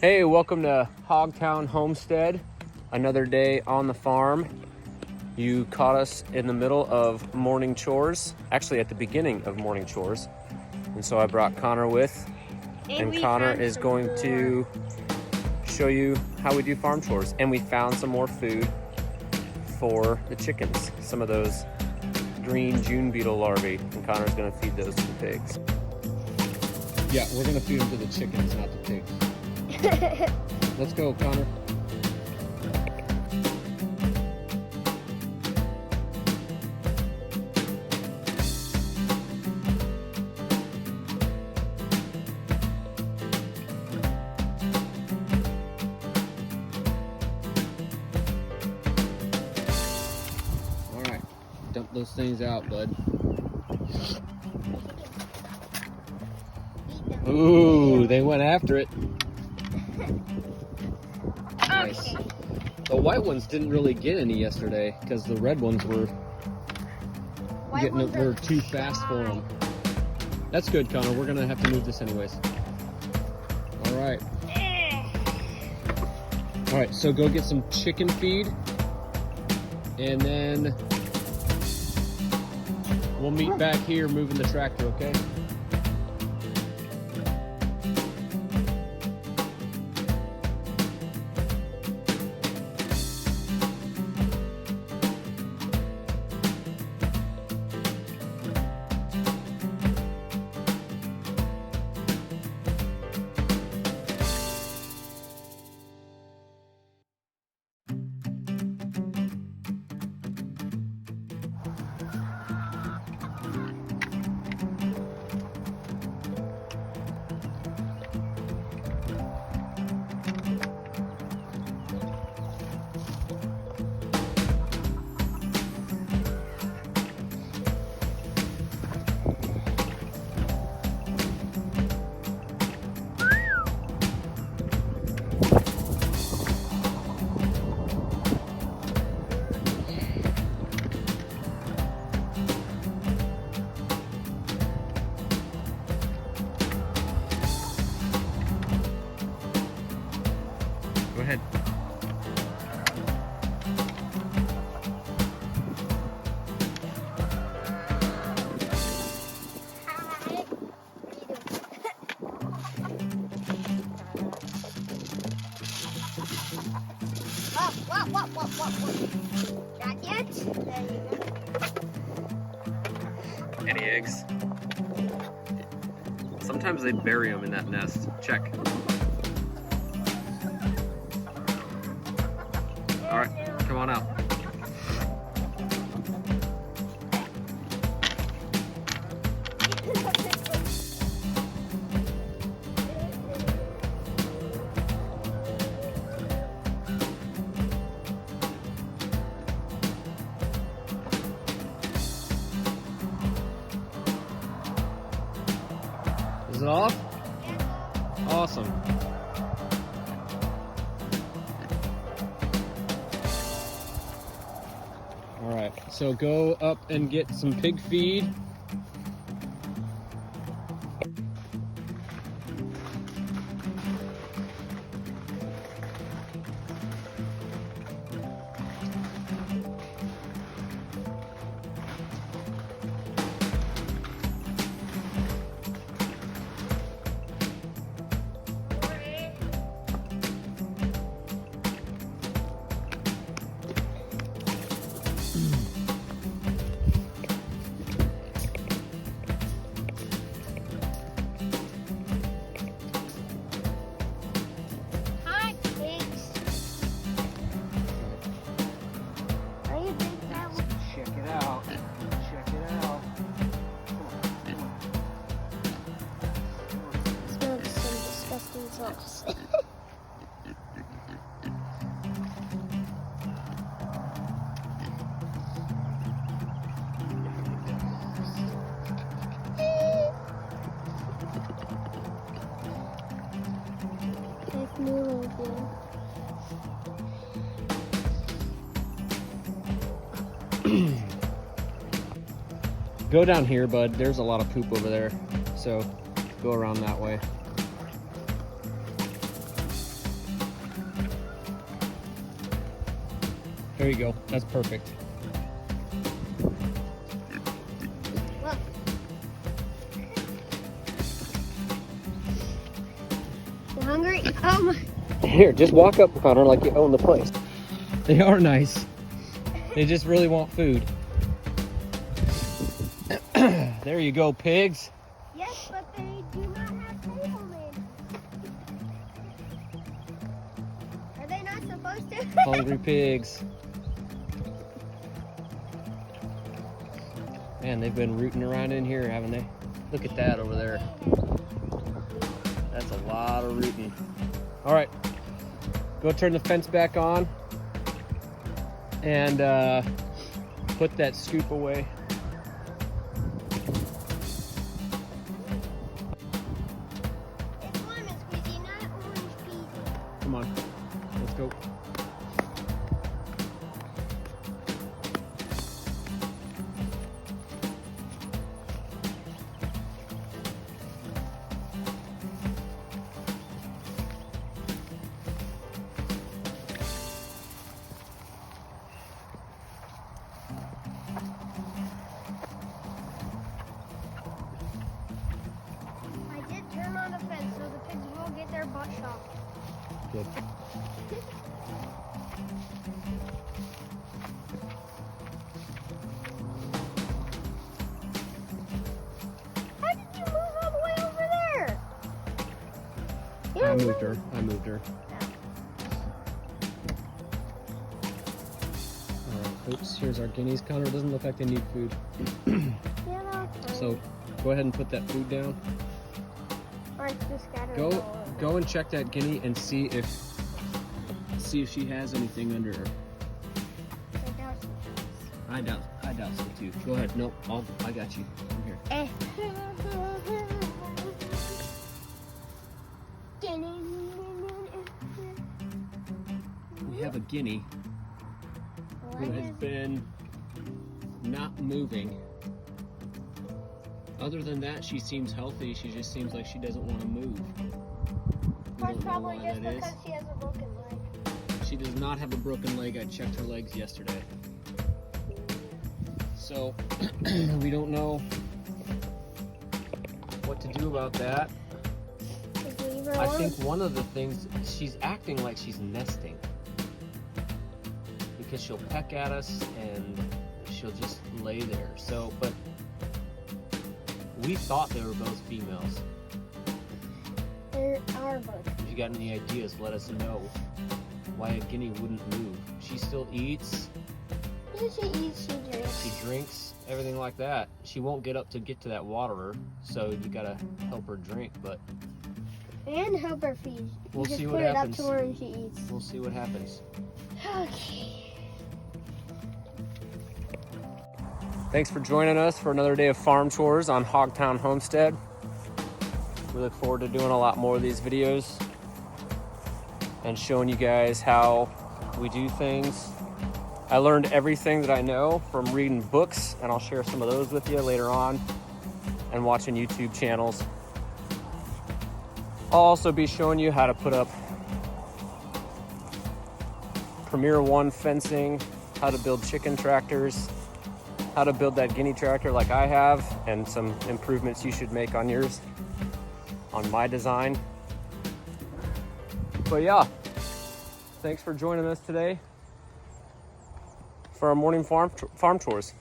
Hey, welcome to Hogtown Homestead. Another day on the farm. You caught us in the middle of morning chores, actually at the beginning of morning chores. And so I brought Connor with, and Connor is going to show you how we do farm chores. And we found some more food for the chickens, some of those green June beetle larvae, and Connor's gonna feed those to the pigs. Yeah, we're gonna feed them to the chickens, not the pigs. Let's go, Connor. All right, dump those things out, bud. Ooh, they went after it. Nice. The white ones didn't really get any yesterday because the red ones were too fast for them. That's good, Connor. We're gonna have to move this anyways. All right. All right. So go get some chicken feed, and then we'll meet back here moving the tractor. Okay. Go ahead. Not yet. There you go. Any eggs? Sometimes they bury them in that nest. Check. All right, come on out. Is it off? Awesome. All right, so go up and get some pig feed. Hi, pigs. Are you big that one? Check it out. Check it out. Smells some disgusting sauce. Nice noodle again. Go down here, bud. There's a lot of poop over there. So go around that way. There you go. That's perfect. Look. You hungry? Oh my. Here, just walk up on her like you own the place. They are nice. They just really want food. There you go, pigs. Yes, but they do not have tablemen. Are they not supposed to? Hungry pigs. Man, they've been rooting around in here, haven't they? Look at that over there. That's a lot of rooting. All right, go turn the fence back on and put that scoop away. It's lemon squeezy, not orange peasy. Come on, let's go. I did turn on the fence so the pigs will get their butt shot. Good. How did you move all the way over there? You I don't moved move. her. I moved her. All right. Oops. Here's our guineas. Connor, it doesn't look like they need food. Yeah, that's So go ahead and put that food down. or it's just scattered. Go all over. go and check that guinea and see if she has anything under her. I doubt she I doubt so too. Go ahead. Nope. I got you. Come here. does. We have a guinea who What has is been not moving. Other than that, she seems healthy. She just seems like she doesn't want to move. We That's don't know probably why just that is. because she has a broken leg. She does not have a broken leg. I checked her legs yesterday. So we don't know what to do about that. Just leave her I alone. think one of the things, she's acting like she's nesting. Because she'll peck at us and she'll just lay there. So, but we thought they were both females. There are both. If you got any ideas, let us know why a guinea wouldn't move. She still eats, Yeah, she eats, she drinks. she drinks, everything like that. She won't get up to get to that waterer, so you gotta help her drink, but And help her feed. We'll you just see put what it happens. up to her and she eats. we'll see what happens. Okay. Thanks for joining us for another day of farm chores on Hogtown Homestead. We look forward to doing a lot more of these videos and showing you guys how we do things. I learned everything that I know from reading books, and I'll share some of those with you later on, and watching YouTube channels. I'll also be showing you how to put up Premier 1 fencing, how to build chicken tractors, how to build that guinea tractor like I have, and some improvements you should make on yours, on my design. But yeah, thanks for joining us today for our morning farm chores.